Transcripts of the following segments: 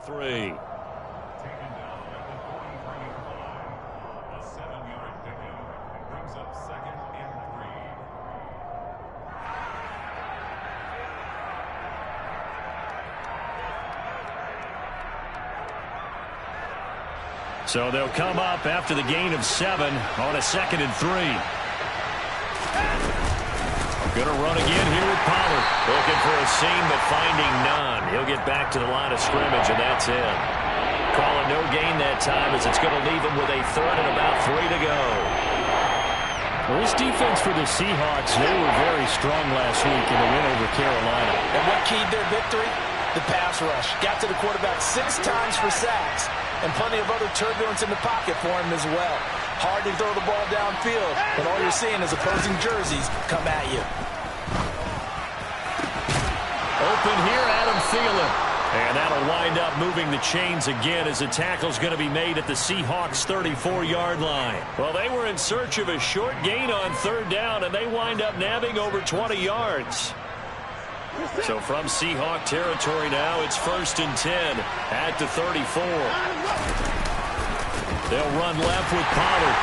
3. Taken down at the 43-yard line. A 7-yard pickup brings up 2nd and 3. So they'll come up after the gain of 7 on a 2nd and 3. Going to run again here with Pollard. Looking for a seam, but finding none. He'll get back to the line of scrimmage, and that's it. Calling no gain that time as it's going to leave him with a 3rd and about 3 to go. Well, this defense for the Seahawks, they were very strong last week in the win over Carolina. And what keyed their victory? The pass rush. Got to the quarterback 6 times for sacks, and plenty of other turbulence in the pocket for him as well. Hard to throw the ball downfield, but all you're seeing is opposing jerseys come at you. Open here, Adam Thielen. And that'll wind up moving the chains again as the tackle's going to be made at the Seahawks' 34-yard line. Well, they were in search of a short gain on 3rd down, and they wind up nabbing over 20 yards. So from Seahawk territory now, it's 1st and 10 at the 34. They'll run left with Pollard.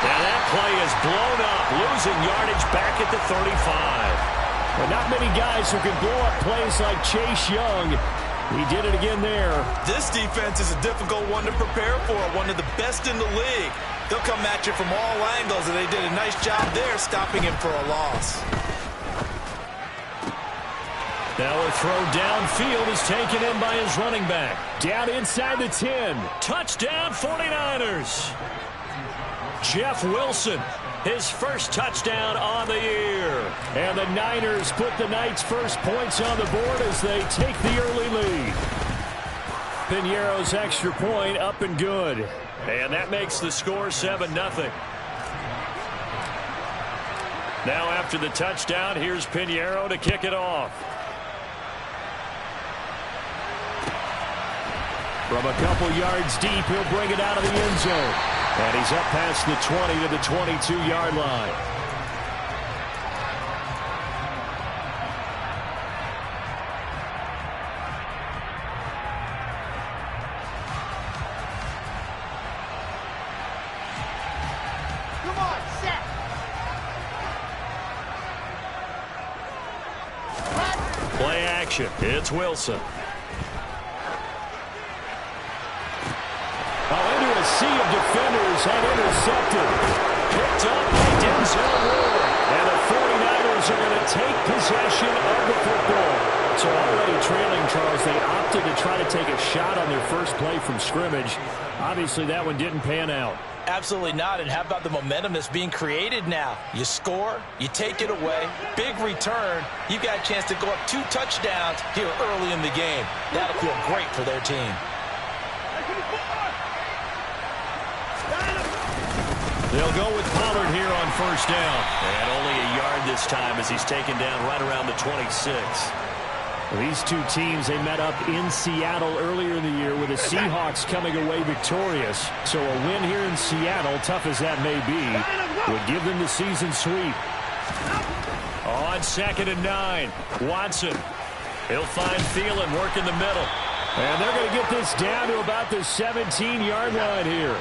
And that play is blown up, losing yardage back at the 35. Well, not many guys who can blow up plays like Chase Young. He did it again there. This defense is a difficult one to prepare for, one of the best in the league. They'll come at you from all angles, and they did a nice job there stopping him for a loss. Now a throw downfield is taken in by his running back. Down inside the 10. Touchdown 49ers. Jeff Wilson, his first touchdown on the year. And the Niners put the Knights' first points on the board as they take the early lead. Piñeiro's extra point up and good. And that makes the score 7-0. Now after the touchdown, here's Piñeiro to kick it off. From a couple yards deep, he'll bring it out of the end zone. And he's up past the 20 to the 22-yard line. Come on, set. Play action. It's Wilson. Into a sea of defenders and intercepted. Picked up by Denzel Ward. And the 49ers are going to take possession of the football. So already trailing, Charles, they opted to try to take a shot on their first play from scrimmage. Obviously, that one didn't pan out. Absolutely not. And how about the momentum that's being created now? You score, you take it away, big return. You got a chance to go up 2 touchdowns here early in the game. That'll feel great for their team. They'll go with Pollard here on 1st down. And only a yard this time as he's taken down right around the 26. These two teams, they met up in Seattle earlier in the year with the Seahawks coming away victorious. So a win here in Seattle, tough as that may be, would give them the season sweep. On 2nd and 9, Watson. He'll find Thielen working the middle. And they're going to get this down to about the 17-yard line here.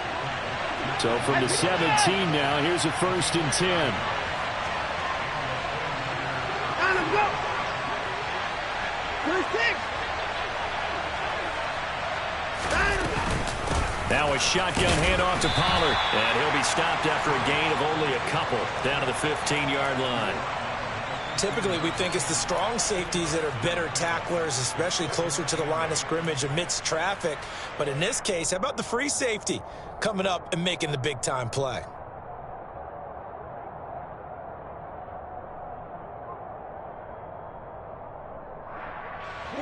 So from the 17 now, here's a 1st and 10. Now a shotgun handoff to Pollard. And he'll be stopped after a gain of only a couple down to the 15-yard line. Typically, we think it's the strong safeties that are better tacklers, especially closer to the line of scrimmage amidst traffic. But in this case, how about the free safety coming up and making the big-time play?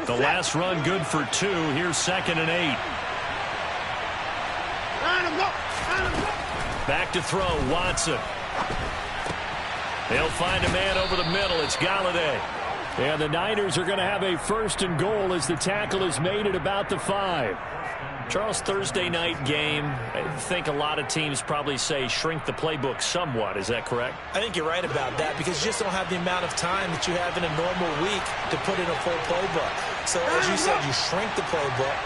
The last run good for 2. Here's 2nd and 8. Back to throw, Watson. They'll find a man over the middle. It's Galladay. And the Niners are going to have a 1st and goal as the tackle is made at about the 5. Charles, Thursday night game, I think a lot of teams probably say shrink the playbook somewhat. Is that correct? I think you're right about that because you just don't have the amount of time that you have in a normal week to put in a full playbook. So as you said, you shrink the playbook,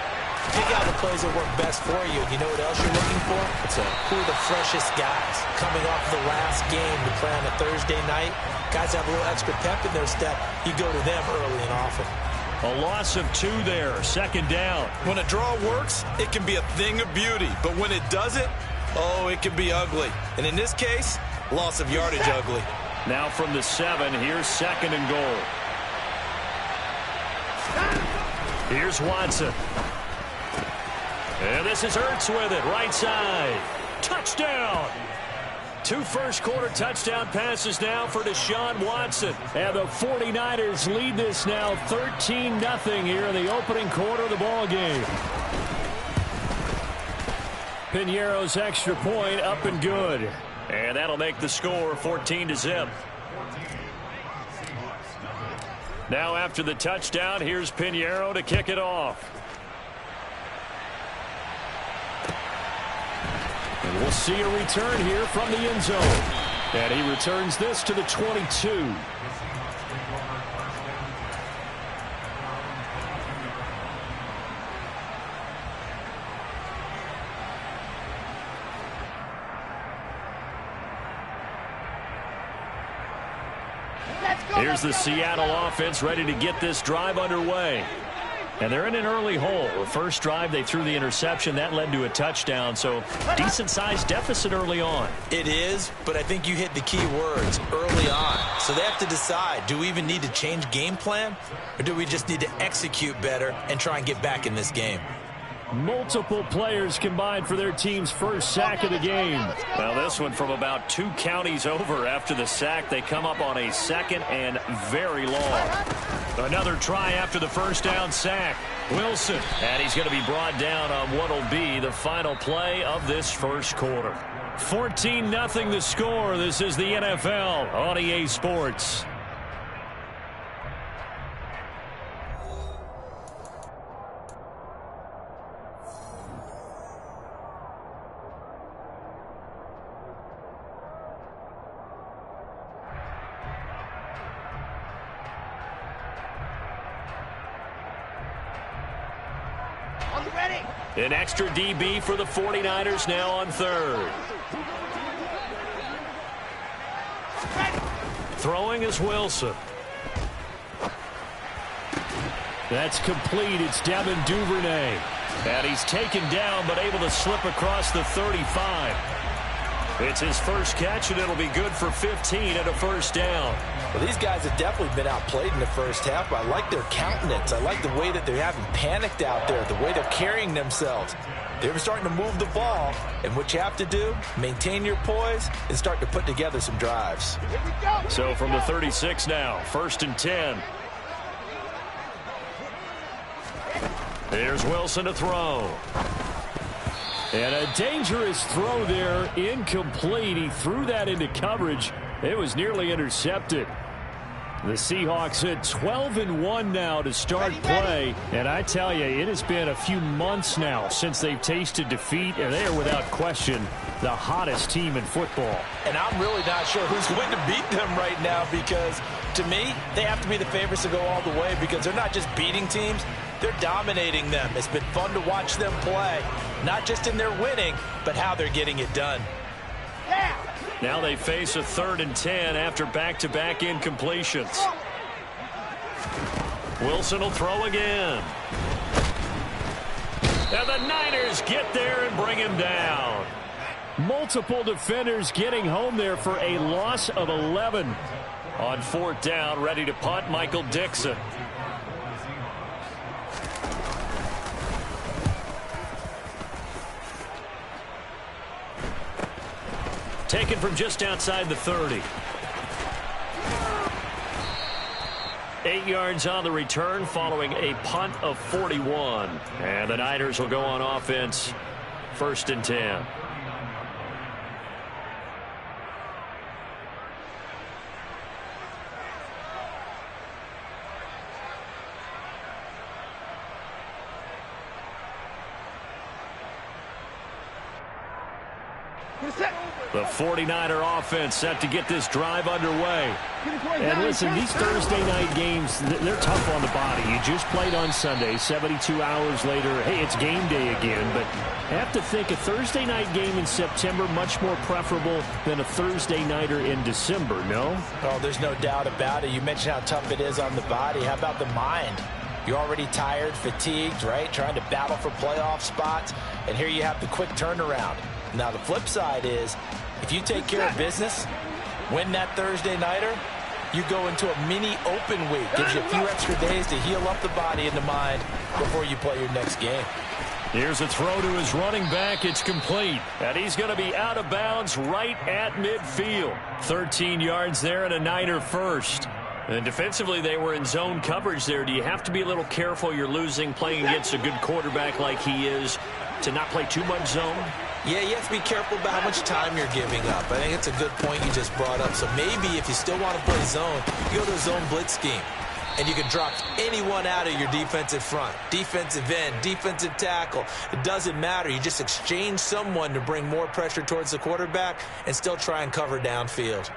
Pick out the plays that work best for you. And you know what else you're looking for? Who are the freshest guys coming off the last game to play on a Thursday night? Guys have a little extra pep in their step. You go to them early and often. A loss of 2 there. Second down. When a draw works, it can be a thing of beauty. But when it doesn't, oh, it can be ugly. And in this case, loss of yardage ugly. Now from the 7, here's second and goal. Here's Watson. And this is Ertz with it, right side. Touchdown! 2 first-quarter touchdown passes now for Deshaun Watson. And the 49ers lead this now 13-0 here in the opening quarter of the ball game. Piñeiro's extra point up and good. And that'll make the score 14-0. Now after the touchdown, here's Piñeiro to kick it off. And we'll see a return here from the end zone. And he returns this to the 22. Here's the Seattle offense ready to get this drive underway. And they're in an early hole. The first drive, they threw the interception. That led to a touchdown, so decent-sized deficit early on. It is, but I think you hit the key words, early on. So they have to decide, do we even need to change game plan, or do we just need to execute better and try and get back in this game? Multiple players combined for their team's first sack of the game. Well, this one from about 2 counties over after the sack. They come up on a second and very long. Another try after the first down sack. Wilson. And he's going to be brought down on what will be the final play of this first quarter. 14-0 the score. This is the NFL on EA Sports. An extra DB for the 49ers now on third. Throwing is Wilson. That's complete. It's Devin Duvernay. And he's taken down but able to slip across the 35. It's his first catch, and it'll be good for 15 and a first down. Well, these guys have definitely been outplayed in the first half, but I like their countenance. I like the way that they haven't panicked out there, the way they're carrying themselves. They're starting to move the ball, and what you have to do, maintain your poise and start to put together some drives. So from the 36 now, 1st and 10. Here's Wilson to throw. And a dangerous throw there, incomplete. He threw that into coverage. It was nearly intercepted. The Seahawks hit 12-1 now to start play. And I tell you, it has been a few months now since they've tasted defeat, and they are without question the hottest team in football. And I'm really not sure who's going to beat them right now, because to me, they have to be the favorites to go all the way, because they're not just beating teams, they're dominating them. It's been fun to watch them play, not just in their winning, but how they're getting it done. Now they face a 3rd and 10 after back-to-back incompletions. Wilson will throw again. And the Niners get there and bring him down. Multiple defenders getting home there for a loss of 11. On 4th down, ready to punt, Michael Dixon. Taken from just outside the 30. 8 yards on the return following a punt of 41. And the Niners will go on offense, 1st and 10. The 49er offense set to get this drive underway. And listen, these Thursday night games, they're tough on the body. You just played on Sunday, 72 hours later, hey, it's game day again. But I have to think a Thursday night game in September much more preferable than a Thursday nighter in December, no? Oh, there's no doubt about it. You mentioned how tough it is on the body. How about the mind? You're already tired, fatigued, right? Trying to battle for playoff spots. And here you have the quick turnaround. Now, the flip side is, if you take care of business, win that Thursday nighter, you go into a mini open week. Gives you a few extra days to heal up the body and the mind before you play your next game. Here's a throw to his running back. It's complete. And he's going to be out of bounds right at midfield. 13 yards there and a Niner first. And defensively, they were in zone coverage there. Do you have to be a little careful you're losing playing against a good quarterback like he is to not play too much zone? Yeah, you have to be careful about how much time you're giving up. I think it's a good point you just brought up. So maybe if you still want to play zone, you go to a zone blitz scheme. And you can drop anyone out of your defensive front. Defensive end, defensive tackle. It doesn't matter. You just exchange someone to bring more pressure towards the quarterback and still try and cover downfield.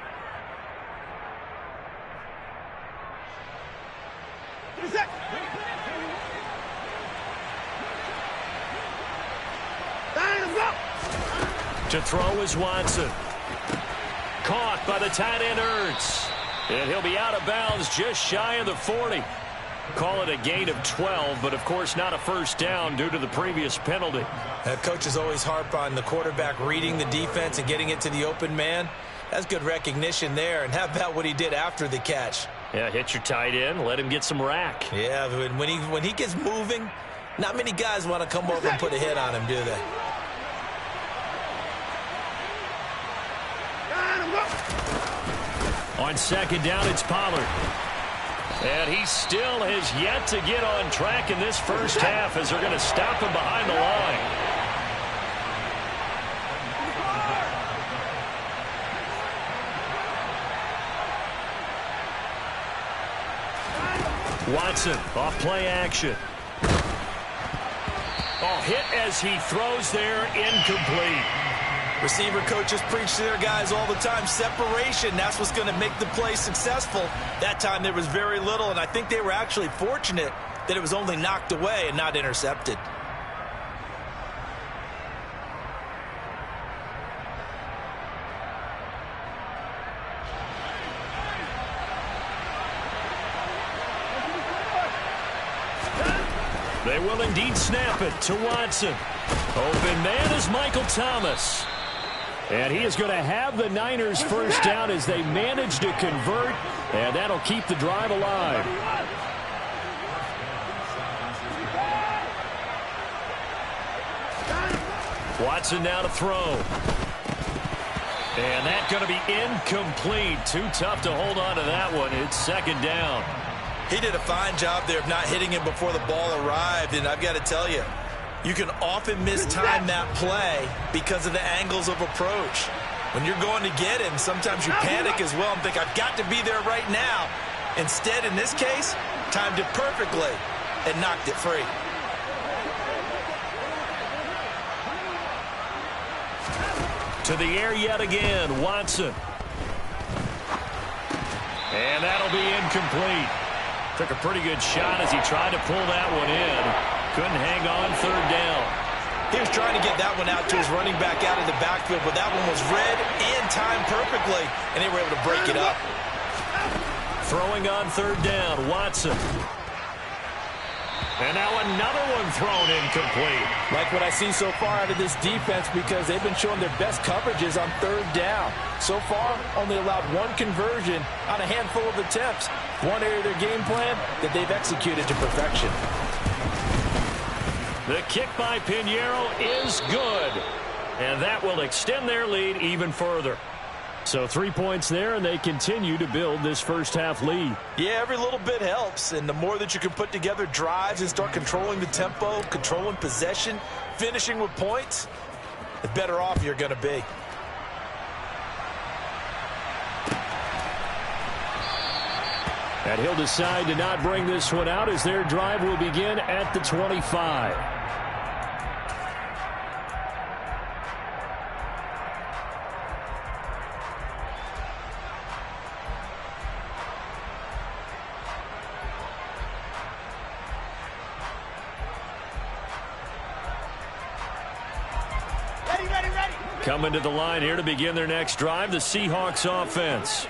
To throw is Watson. Caught by the tight end Ertz. And he'll be out of bounds just shy of the 40. Call it a gain of 12, but of course not a first down due to the previous penalty. Coaches always harp on the quarterback reading the defense and getting it to the open man. That's good recognition there. And how about what he did after the catch? Yeah, hit your tight end, let him get some rack. Yeah, when he gets moving, not many guys want to come over and put a hit on him, do they? On second down, it's Pollard. And he still has yet to get on track in this first half as they're going to stop him behind the line. Watson off play action. Oh, hit as he throws there, incomplete. Receiver coaches preach to their guys all the time. Separation, that's what's going to make the play successful. That time there was very little, and I think they were actually fortunate that it was only knocked away and not intercepted. They will indeed snap it to Watson. Open man is Michael Thomas. And he is going to have the Niners first down as they manage to convert, and that'll keep the drive alive. Watson now to throw. And that's going to be incomplete. Too tough to hold on to that one. It's second down. He did a fine job there of not hitting him before the ball arrived, and I've got to tell you, you can often mistime that play because of the angles of approach. When you're going to get him, sometimes you panic as well and think, I've got to be there right now. Instead, in this case, timed it perfectly and knocked it free. To the air yet again, Watson. And that'll be incomplete. Took a pretty good shot as he tried to pull that one in. Couldn't hang on third down. He was trying to get that one out to his running back out of the backfield, but that one was read and timed perfectly, and they were able to break it up. Throwing on third down, Watson. And now another one thrown incomplete. Like what I see so far out of this defense, because they've been showing their best coverages on third down. So far, only allowed one conversion on a handful of attempts. One area of their game plan that they've executed to perfection. The kick by Pinheiro is good. And that will extend their lead even further. So 3 points there, and they continue to build this first half lead. Yeah, every little bit helps, and the more that you can put together drives and start controlling the tempo, controlling possession, finishing with points, the better off you're going to be. And he'll decide to not bring this one out as their drive will begin at the 25. Coming to the line here to begin their next drive, the Seahawks offense.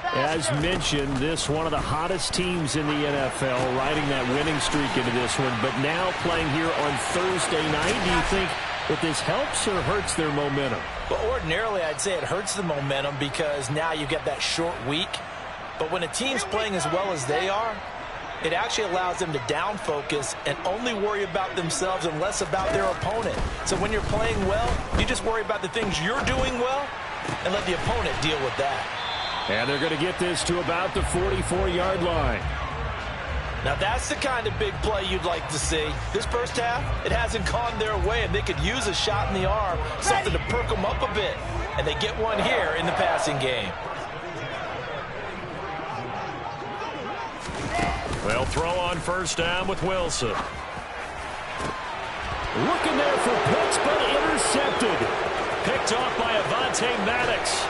As mentioned, this one of the hottest teams in the NFL, riding that winning streak into this one, but now playing here on Thursday night. Do you think that this helps or hurts their momentum? Well, ordinarily, I'd say it hurts the momentum because now you get that short week. But when a team's playing as well as they are, it actually allows them to down focus and only worry about themselves and less about their opponent. So when you're playing well, you just worry about the things you're doing well and let the opponent deal with that. And they're going to get this to about the 44-yard line. Now that's the kind of big play you'd like to see. This first half, it hasn't gone their way, and they could use a shot in the arm, something to perk them up a bit. And they get one here in the passing game. They'll throw on first down with Wilson. Looking there for Pitts, but intercepted. Picked off by Avonte Maddox.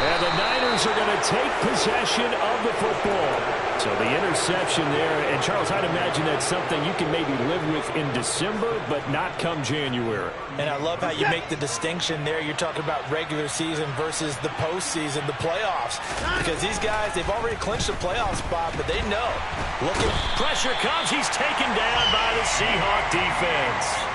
And the Niners are going to take possession of the football. So the interception there, and Charles, I'd imagine that's something you can maybe live with in December, but not come January. And I love how you make the distinction there. You're talking about regular season versus the postseason, the playoffs. Because these guys, they've already clinched a playoff spot, but they know. Pressure comes. He's taken down by the Seahawk defense.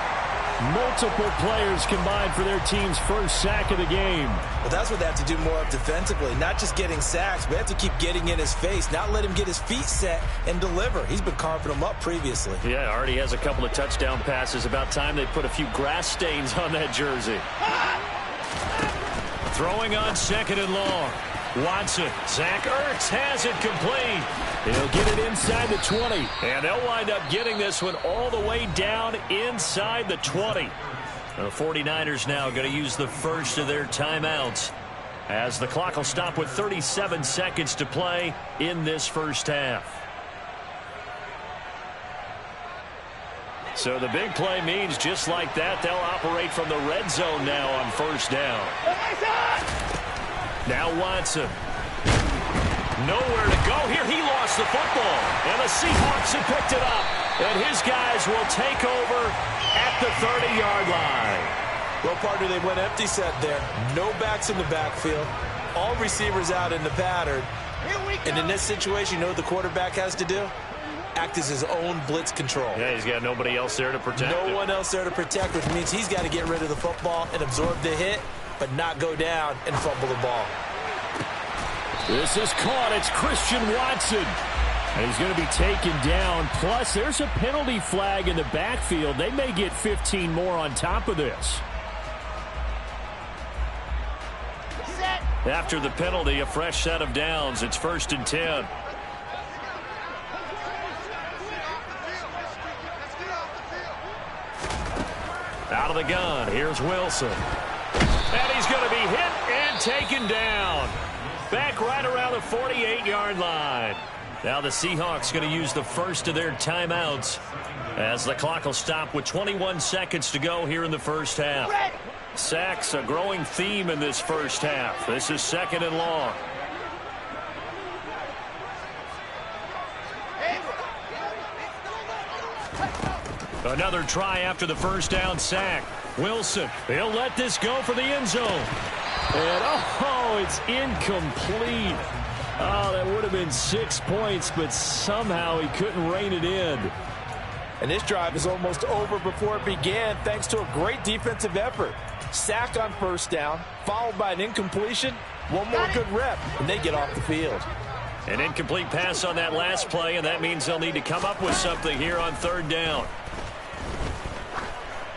Multiple players combined for their team's first sack of the game. Well, that's what they have to do more of defensively. Not just getting sacks, but they have to keep getting in his face, not let him get his feet set and deliver. He's been carving them up previously. Yeah, already has a couple of touchdown passes. About time they put a few grass stains on that jersey. Throwing on second and long. Watson. Zach Ertz has it complete. He'll get it inside the 20. And they'll wind up getting this one all the way down inside the 20. The 49ers now going to use the first of their timeouts as the clock will stop with 37 seconds to play in this first half. So the big play means just like that, they'll operate from the red zone now on first down. Now Watson. Nowhere to go here. He lost the football. And the Seahawks have picked it up. And his guys will take over at the 30-yard line. Well, partner, they went empty set there. No backs in the backfield. All receivers out in the pattern. And in this situation, you know what the quarterback has to do? Act as his own blitz control. Yeah, he's got nobody else there to protect him. No one else there to protect, which means he's got to get rid of the football and absorb the hit, but not go down and fumble the ball. This is caught. It's Christian Watson. And he's going to be taken down. Plus, there's a penalty flag in the backfield. They may get 15 more on top of this. After the penalty, a fresh set of downs. It's 1st and 10. Out of the gun. Here's Wilson. And he's going to be hit and taken down. Back right around the 48-yard line. Now the Seahawks going to use the first of their timeouts as the clock will stop with 21 seconds to go here in the first half. Sacks, a growing theme in this first half. This is 2nd and long. Another try after the first down sack. Wilson, he'll let this go for the end zone. And, oh, it's incomplete. Oh, that would have been 6 points, but somehow he couldn't rein it in. And this drive is almost over before it began thanks to a great defensive effort. Sack on first down, followed by an incompletion. One more good rep, and they get off the field. An incomplete pass on that last play, and that means they'll need to come up with something here on 3rd down.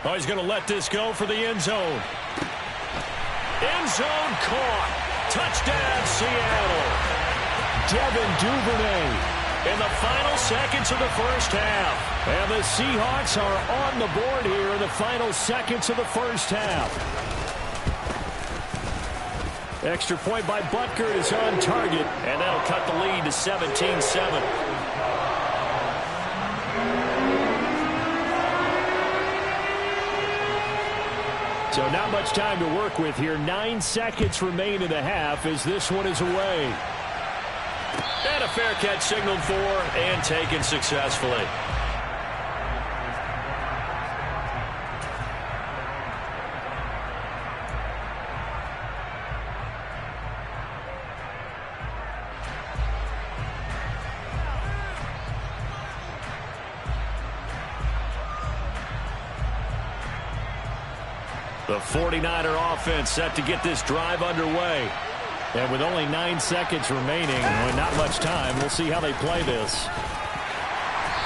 Oh, he's going to let this go for the end zone. End zone caught. Touchdown, Seattle. Devin Duvernay in the final seconds of the first half. And the Seahawks are on the board here in the final seconds of the first half. Extra point by Butker is on target. And that'll cut the lead to 17-7. So not much time to work with here. 9 seconds remain in the half as this one is away. And a fair catch signaled for and taken successfully. The 49er offense set to get this drive underway. And with only 9 seconds remaining, and not much time, we'll see how they play this.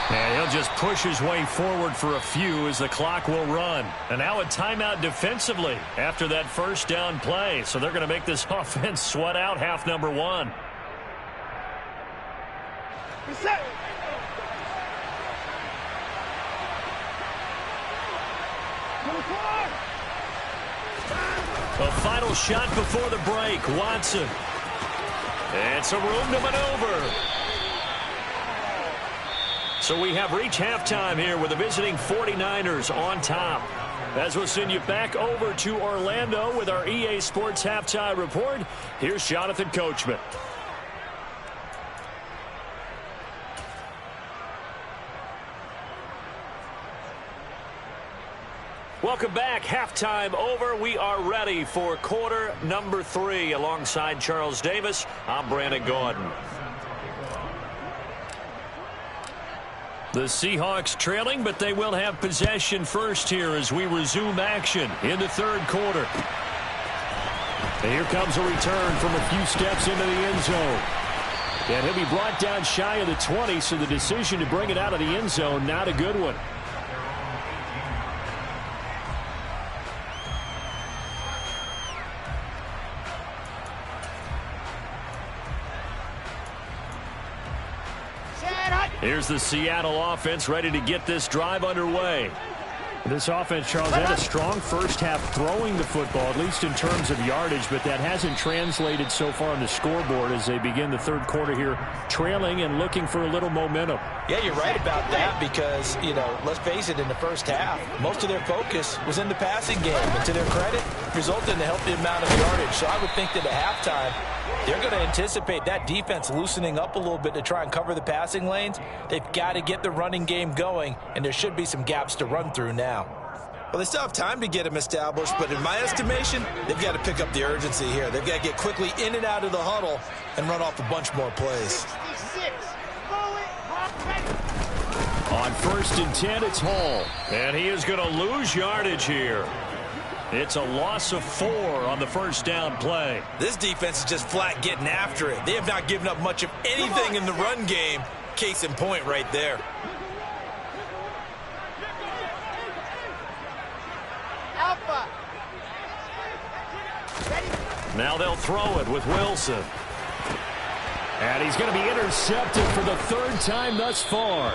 And he'll just push his way forward for a few as the clock will run. And now a timeout defensively after that first down play. So they're going to make this offense sweat out half number one. Reset. A final shot before the break. Watson. It's a room to maneuver. So we have reached halftime here with the visiting 49ers on top. As we'll send you back over to Orlando with our EA Sports Halftime Report, here's Jonathan Coachman. Welcome back. Halftime over. We are ready for quarter number 3. Alongside Charles Davis, I'm Brandon Gordon. The Seahawks trailing, but they will have possession first here as we resume action in the third quarter. And here comes a return from a few steps into the end zone. And he'll be brought down shy of the 20, so the decision to bring it out of the end zone, not a good one. Here's the Seattle offense ready to get this drive underway. This offense, Charles, had a strong first half throwing the football, at least in terms of yardage, but that hasn't translated so far on the scoreboard as they begin the third quarter here, trailing and looking for a little momentum. Yeah, you're right about that because, let's face it, in the first half, most of their focus was in the passing game. And to their credit, resulted in a healthy amount of yardage. So I would think that at halftime, they're going to anticipate that defense loosening up a little bit to try and cover the passing lanes. They've got to get the running game going, and there should be some gaps to run through now. Well, they still have time to get them established, but in my estimation, they've got to pick up the urgency here. They've got to get quickly in and out of the huddle and run off a bunch more plays. 66. On 1st and 10, it's Hall. And he is going to lose yardage here. It's a loss of 4 on the first down play. This defense is just flat getting after it. They have not given up much of anything in the run game. Case in point right there. Alpha. Now they'll throw it with Wilson. And he's going to be intercepted for the 3rd time thus far.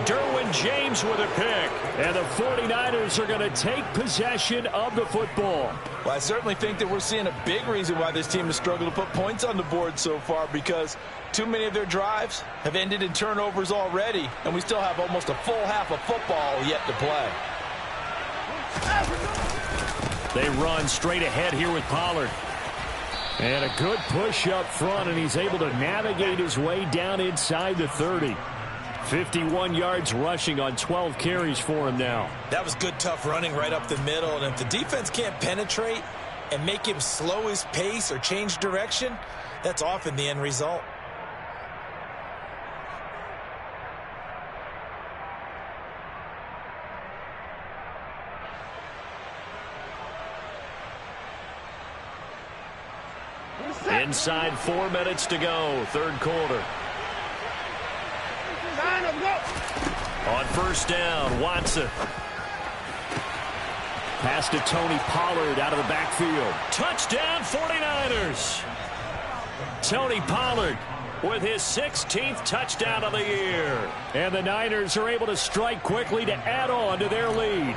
Derwin James with a pick. And the 49ers are going to take possession of the football. Well, I certainly think that we're seeing a big reason why this team has struggled to put points on the board so far, because too many of their drives have ended in turnovers already, and we still have almost a full half of football yet to play. They run straight ahead here with Pollard. And a good push up front, and he's able to navigate his way down inside the 30. 51 yards rushing on 12 carries for him now. That was good, tough running right up the middle. And if the defense can't penetrate and make him slow his pace or change direction, that's often the end result. Inside 4 minutes to go, third quarter. On first down, Watson. Pass to Tony Pollard out of the backfield. Touchdown, 49ers. Tony Pollard with his 16th touchdown of the year. And the Niners are able to strike quickly to add on to their lead.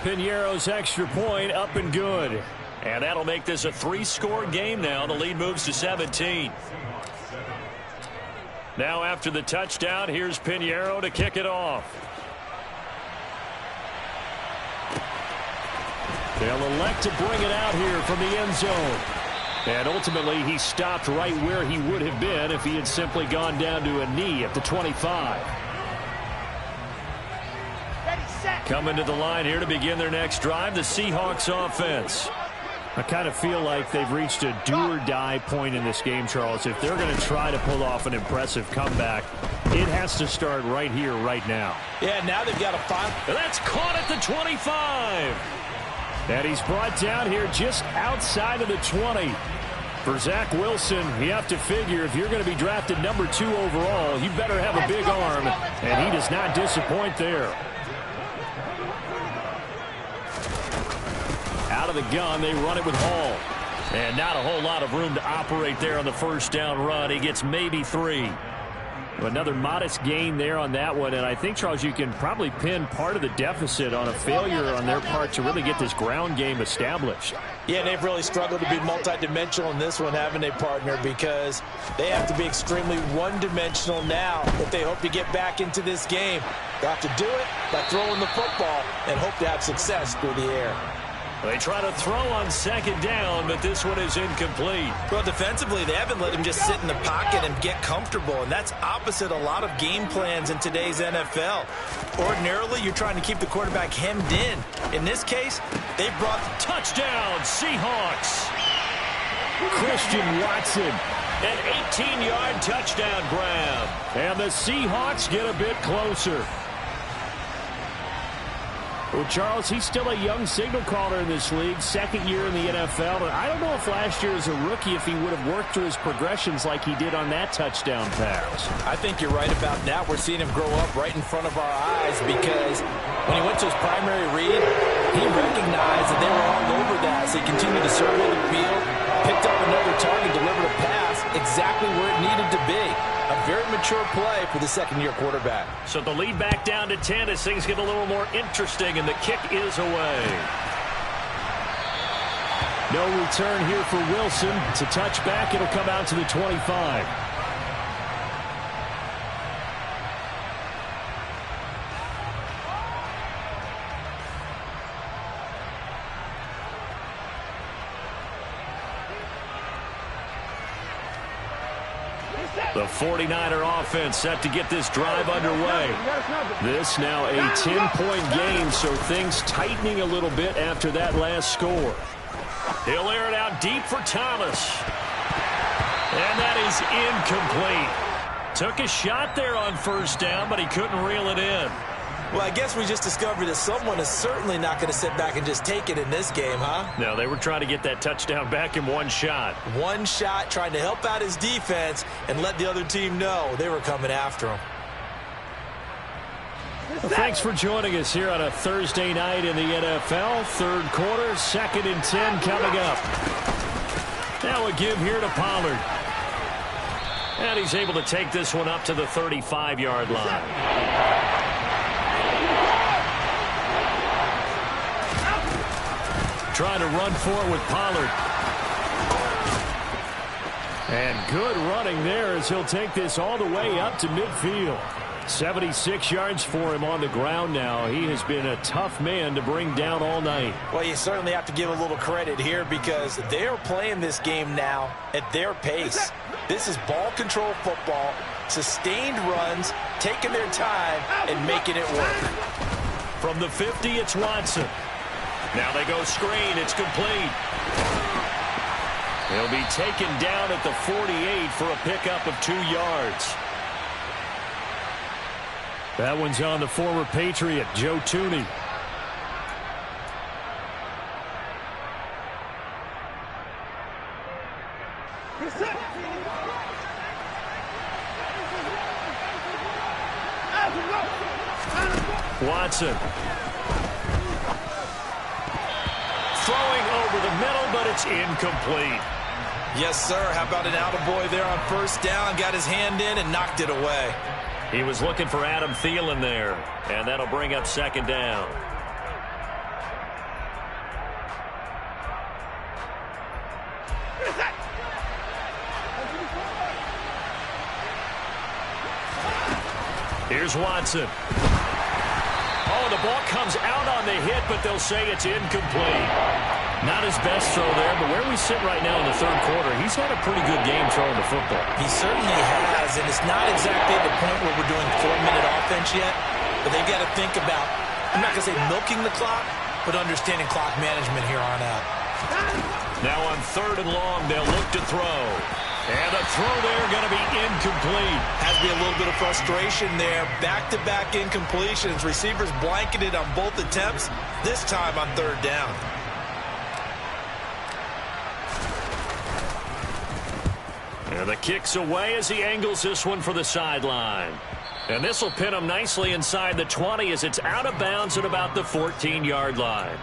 Piñeiro's extra point up and good. And that'll make this a 3-score game now. The lead moves to 17. Now after the touchdown, here's Piñeiro to kick it off. They'll elect to bring it out here from the end zone. And ultimately, he stopped right where he would have been if he had simply gone down to a knee at the 25. Coming to the line here to begin their next drive, the Seahawks offense. I kind of feel like they've reached a do-or-die point in this game, Charles. If they're going to try to pull off an impressive comeback, It has to start right here, right now. Yeah, now they've got to find. That's caught at the 25. And he's brought down here just outside of the 20. For Zach Wilson, you have to figure if you're going to be drafted number 2 overall, you better have a big arm, and he does not disappoint there. Out of the gun, they run it with Hall. And not a whole lot of room to operate there on the first down run. He gets maybe 3. Another modest gain there on that one, and I think, Charles, you can probably pin part of the deficit on a failure on their part to really get this ground game established. Yeah, they've really struggled to be multidimensional in this one, haven't they, partner? Because they have to be extremely one-dimensional now if they hope to get back into this game. They have to do it by throwing the football and hope to have success through the air. They try to throw on second down, but this one is incomplete. Well, defensively, they haven't let him just sit in the pocket and get comfortable, and that's opposite a lot of game plans in today's NFL. Ordinarily, you're trying to keep the quarterback hemmed in. In this case, they brought touchdown, Seahawks. Christian Watson. An 18-yard touchdown grab. And the Seahawks get a bit closer. Well, Charles, he's still a young signal caller in this league, second year in the NFL. But I don't know if last year as a rookie, if he would have worked through his progressions like he did on that touchdown pass. I think you're right about that. We're seeing him grow up right in front of our eyes because when he went to his primary read, he recognized that they were all over that. So he continued to survey the field, picked up another target, delivered a pass exactly where it needed to be. A very mature play for the second-year quarterback. So the lead back down to 10 as things get a little more interesting, and the kick is away. No return here for Wilson. It's a touchback. It'll come out to the 25. The 49er offense set to get this drive underway. This now a 10-point game, so things tightening a little bit after that last score. He'll air it out deep for Thomas. And that is incomplete. Took a shot there on first down, but he couldn't reel it in. Well, I guess we just discovered that someone is certainly not going to sit back and just take it in this game, huh? No, they were trying to get that touchdown back in one shot. One shot, trying to help out his defense and let the other team know they were coming after him. Well, thanks for joining us here on a Thursday night in the NFL. Third quarter, 2nd and 10 coming up. Now a give here to Pollard. And he's able to take this one up to the 35-yard line. Trying to run for it with Pollard. And good running there as he'll take this all the way up to midfield. 76 yards for him on the ground now. He has been a tough man to bring down all night. Well, you certainly have to give a little credit here because they are playing this game now at their pace. This is ball control football, sustained runs, taking their time and making it work. From the 50, it's Watson. Now they go screen. It's complete. He'll be taken down at the 48 for a pickup of 2 yards. That one's on the former Patriot, Joe Tooney. Watson. Throwing over the middle, but it's incomplete. Yes, sir. How about an attaboy there on first down? Got his hand in and knocked it away. He was looking for Adam Thielen there, and that'll bring up second down. Here's Watson. Oh, the ball comes out on the hit, but they'll say it's incomplete. Not his best throw there, but where we sit right now in the third quarter, he's had a pretty good game throwing the football. He certainly has, and it's not exactly at the point where we're doing 4-minute offense yet, but they've got to think about, I'm not going to say milking the clock, but understanding clock management here on out. Now on 3rd and long, they'll look to throw. And the throw there going to be incomplete. Has to be a little bit of frustration there. Back-to-back incompletions. Receivers blanketed on both attempts, this time on third down. And the kick's away as he angles this one for the sideline. And this will pin him nicely inside the 20 as it's out of bounds at about the 14-yard line.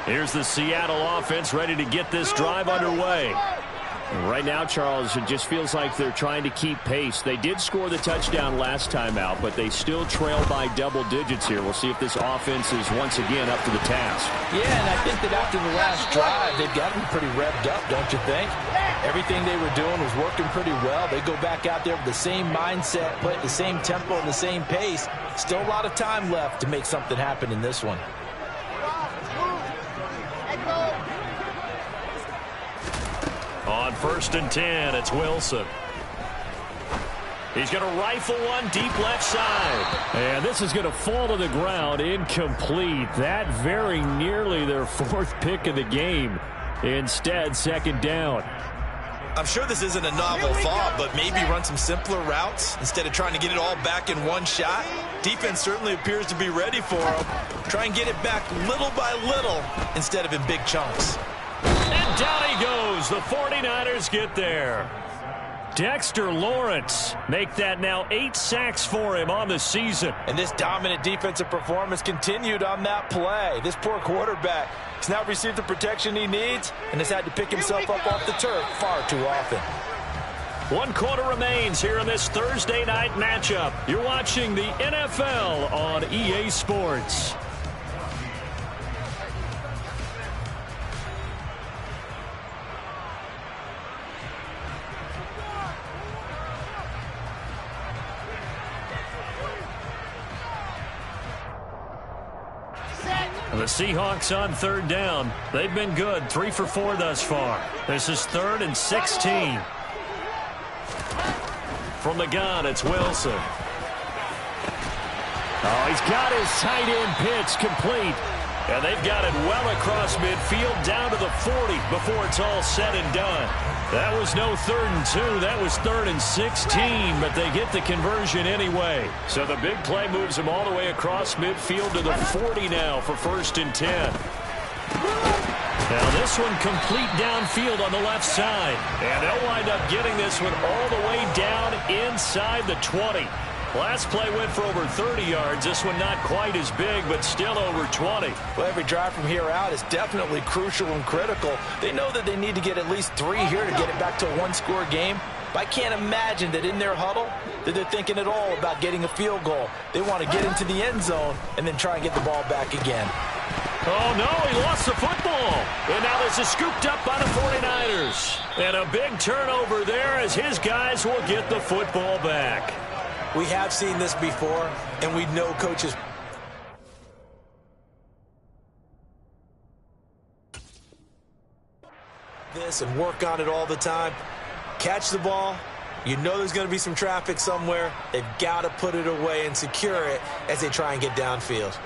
Here's the Seattle offense ready to get this drive underway. Right now, Charles, it just feels like they're trying to keep pace. They did score the touchdown last time out, but they still trail by double digits here. We'll see if this offense is once again up to the task. Yeah, and I think that after the last drive, they've got them pretty revved up, don't you think? Everything they were doing was working pretty well. They go back out there with the same mindset, play at the same tempo and the same pace. Still a lot of time left to make something happen in this one. On 1st and 10, it's Wilson. He's going to rifle one deep left side. And this is going to fall to the ground, incomplete. That very nearly their 4th pick of the game. Instead, 2nd down. I'm sure this isn't a novel thought, but maybe run some simpler routes instead of trying to get it all back in one shot. Defense certainly appears to be ready for him. Try and get it back little by little instead of in big chunks. And down he goes. The 49ers get there. Dexter Lawrence make that now 8 sacks for him on the season. And this dominant defensive performance continued on that play. This poor quarterback has now received the protection he needs and has had to pick himself up off the turf far too often. 1 quarter remains here in this Thursday night matchup. You're watching the NFL on EA Sports. The Seahawks on 3rd down. They've been good. 3 for 4 thus far. This is 3rd and 16. From the gun, it's Wilson. Oh, he's got his tight end pitch complete. And they've got it well across midfield down to the 40 before it's all said and done. That was no 3rd and 2. That was 3rd and 16, but they get the conversion anyway. So the big play moves them all the way across midfield to the 40 now for 1st and 10. Now this one complete downfield on the left side. And they'll wind up getting this one all the way down inside the 20. Last play went for over 30 yards. This one not quite as big, but still over 20. Well, every drive from here out is definitely crucial and critical. They know that they need to get at least 3 here to get it back to a 1-score game. But I can't imagine that in their huddle that they're thinking at all about getting a field goal. They want to get into the end zone and then try and get the ball back again. Oh, no, he lost the football. And now this is scooped up by the 49ers. And a big turnover there as his guys will get the football back. We have seen this before, and we know coaches this and work on it all the time. Catch the ball. You know there's going to be some traffic somewhere. They've got to put it away and secure it as they try and get downfield.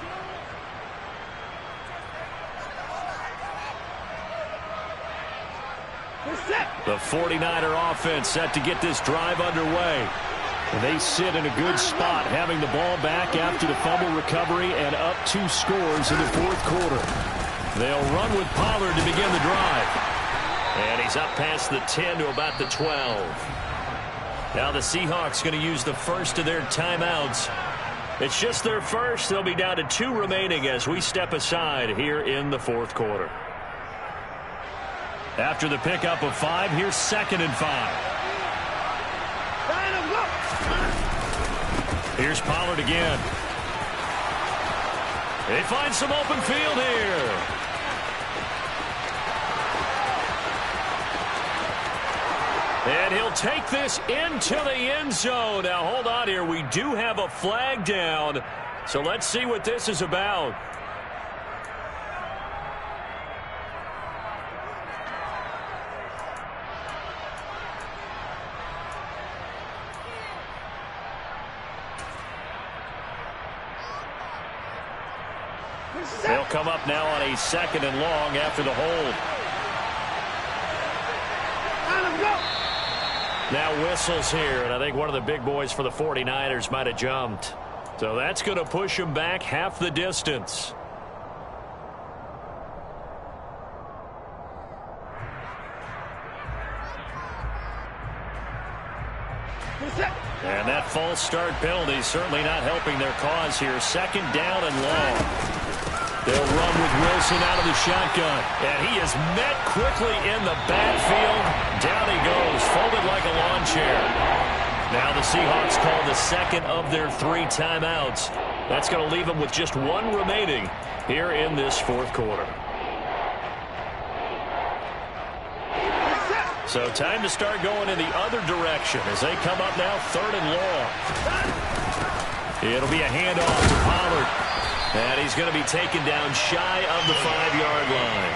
The 49er offense set to get this drive underway. They sit in a good spot, having the ball back after the fumble recovery and up 2 scores in the 4th quarter. They'll run with Pollard to begin the drive. And he's up past the 10 to about the 12. Now the Seahawks going to use the first of their timeouts. It's just their first. They'll be down to 2 remaining as we step aside here in the 4th quarter. After the pickup of 5, here's 2nd and 5. Here's Pollard again. They find some open field here. And he'll take this into the end zone. Now, hold on here. We do have a flag down. So let's see what this is about. They'll come up now on a 2nd and long after the hold. Now whistles here, and I think one of the big boys for the 49ers might have jumped. So that's going to push him back half the distance. And that false start penalty certainly not helping their cause here. Second down and long. They'll run with Wilson out of the shotgun. And he is met quickly in the backfield. Down he goes, folded like a lawn chair. Now the Seahawks call the second of their 3 timeouts. That's going to leave them with just 1 remaining here in this fourth quarter. So time to start going in the other direction as they come up now 3rd and long. It'll be a handoff to Pollard. And he's going to be taken down shy of the 5-yard line.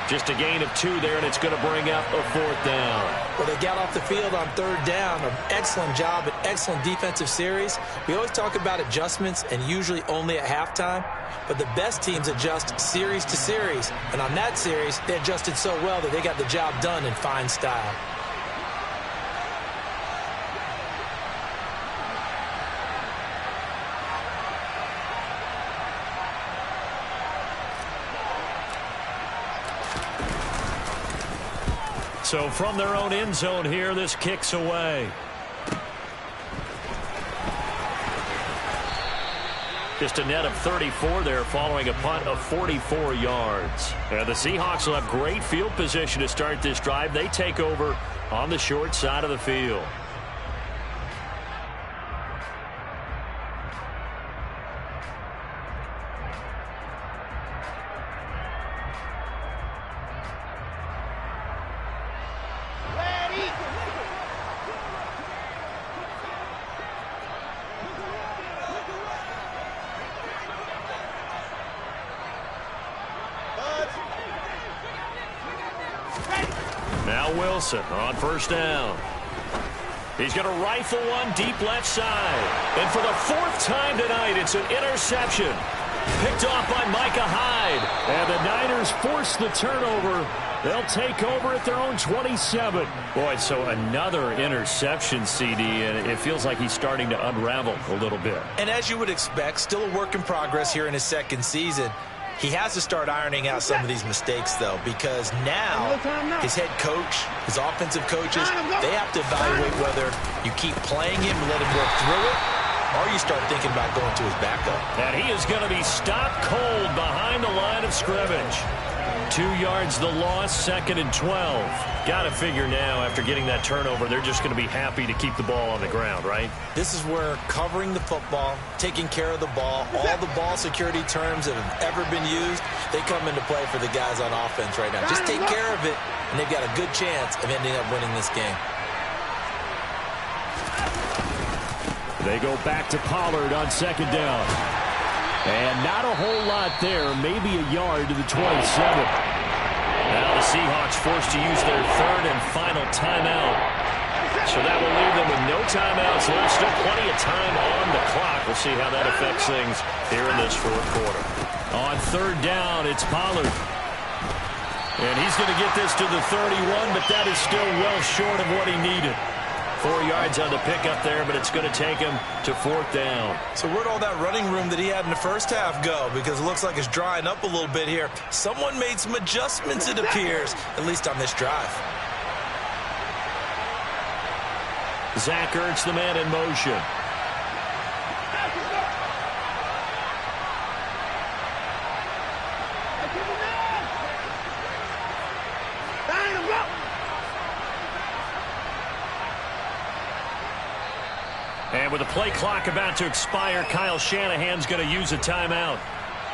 Just a gain of 2 there, and it's going to bring up a 4th down. Well, they got off the field on 3rd down. An excellent job, an excellent defensive series. We always talk about adjustments and usually only at halftime. But the best teams adjust series to series. And on that series, they adjusted so well that they got the job done in fine style. So from their own end zone here, this kicks away. Just a net of 34 there following a punt of 44 yards. And the Seahawks will have great field position to start this drive. They take over on the short side of the field. Wilson on 1st down. He's going to rifle one deep left side. And for the 4th time tonight, it's an interception. Picked off by Micah Hyde. And the Niners force the turnover. They'll take over at their own 27. Boy, so another interception, CD, and it feels like he's starting to unravel a little bit. And as you would expect, still a work in progress here in his 2nd season. He has to start ironing out some of these mistakes, though, because now his head coach, his offensive coaches, they have to evaluate whether you keep playing him and let him work through it, or you start thinking about going to his backup. And he is going to be stopped cold behind the line of scrimmage. 2 yards the loss, 2nd and 12. Got to figure now, after getting that turnover, they're just going to be happy to keep the ball on the ground, right? This is where covering the football, taking care of the ball, all the ball security terms that have ever been used, they come into play for the guys on offense right now. Just take care of it, and they've got a good chance of ending up winning this game. They go back to Pollard on 2nd down. And not a whole lot there, maybe a yard to the 27. Now the Seahawks forced to use their 3rd and final timeout. So that will leave them with no timeouts left. Still plenty of time on the clock. We'll see how that affects things here in this 4th quarter. On 3rd down, it's Pollard. And he's going to get this to the 31, but that is still well short of what he needed. 4 yards on the pickup there, but it's going to take him to 4th down. So where'd all that running room that he had in the first half go? Because it looks like it's drying up a little bit here. Someone made some adjustments, it appears, at least on this drive. Zach Ertz, the man in motion. And with the play clock about to expire, Kyle Shanahan's going to use a timeout.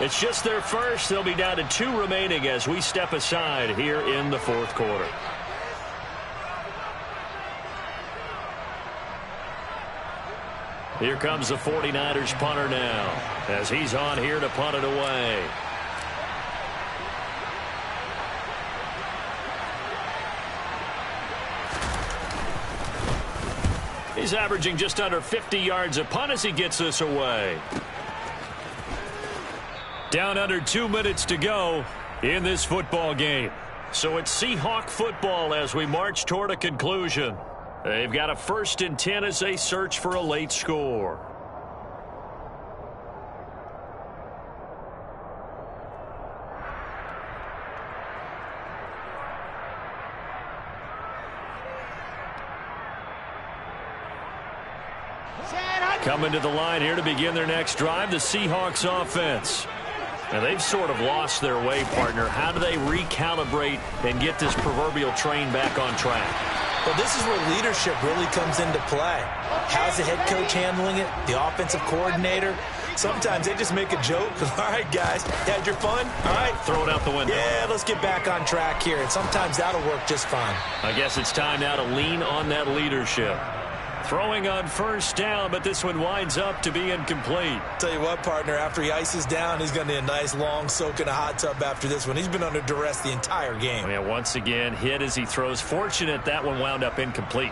It's just their first. They'll be down to 2 remaining as we step aside here in the 4th quarter. Here comes the 49ers punter now as he's on here to punt it away. He's averaging just under 50 yards a punt as he gets this away. Down under 2 minutes to go in this football game. So it's Seahawk football as we march toward a conclusion. They've got a 1st and 10 as they search for a late score. Coming to the line here to begin their next drive, the Seahawks offense. Now, they've sort of lost their way, partner. How do they recalibrate and get this proverbial train back on track? Well, this is where leadership really comes into play. How's the head coach handling it? The offensive coordinator? Sometimes they just make a joke. All right, guys, had your fun? All right. Throw it out the window. Yeah, let's get back on track here. And sometimes that'll work just fine. I guess it's time now to lean on that leadership. Throwing on 1st down, but this one winds up to be incomplete. Tell you what, partner, after he ices down, he's going to need a nice long soak in a hot tub after this one. He's been under duress the entire game. Yeah, once again, hit as he throws. Fortunate that one wound up incomplete.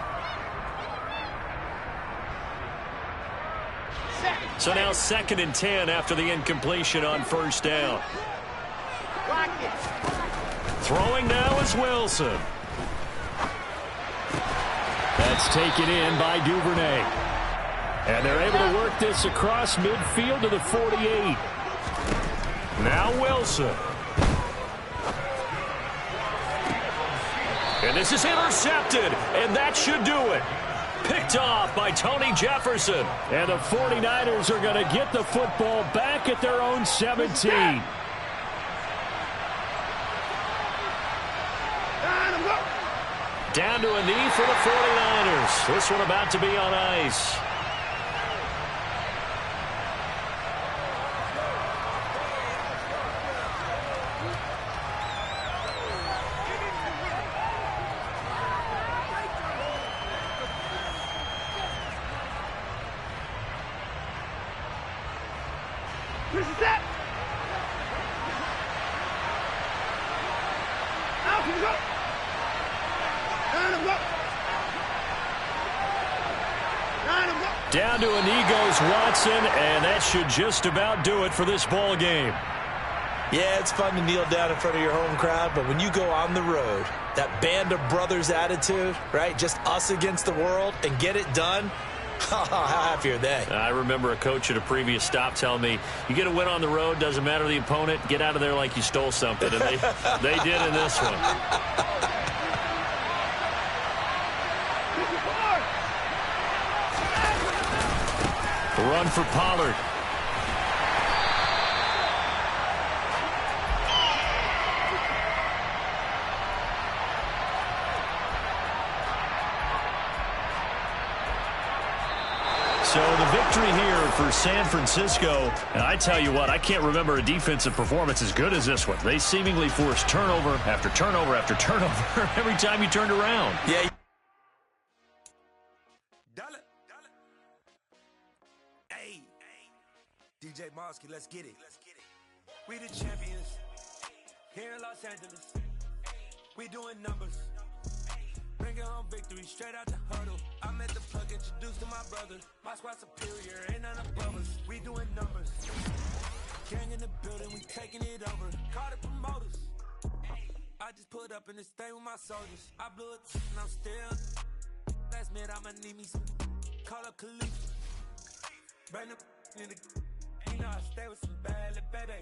So now 2nd and 10 after the incompletion on 1st down. Throwing now is Wilson. That's taken in by Duvernay. And they're able to work this across midfield to the 48. Now Wilson. And this is intercepted, and that should do it. Picked off by Tony Jefferson. And the 49ers are going to get the football back at their own 17. Down to a knee for the 49ers. This one about to be on ice. Down to a knee goes Watson, and that should just about do it for this ball game. Yeah, it's fun to kneel down in front of your home crowd, but when you go on the road, that band of brothers attitude, right, just us against the world, and get it done, how happy are they? I remember a coach at a previous stop telling me, you get a win on the road, doesn't matter the opponent, get out of there like you stole something, and they did in this one. Run for Pollard. So the victory here for San Francisco, and I tell you what, I can't remember a defensive performance as good as this one. They seemingly forced turnover after turnover after turnover every time you turned around. Yeah. DJ Mosky, let's get it. We the champions here in Los Angeles. We doing numbers. Bringing home victory straight out the huddle. I met the plug, introduced to my brother. My squad superior, ain't none above us. We doing numbers. Gang in the building, we taking it over. Call the promoters. I just put up in this thing with my soldiers. I blew it and I'm still. Last minute, I'ma need me some. Call up Khalifa. Bring the in the. You know I stay with some bad little baby.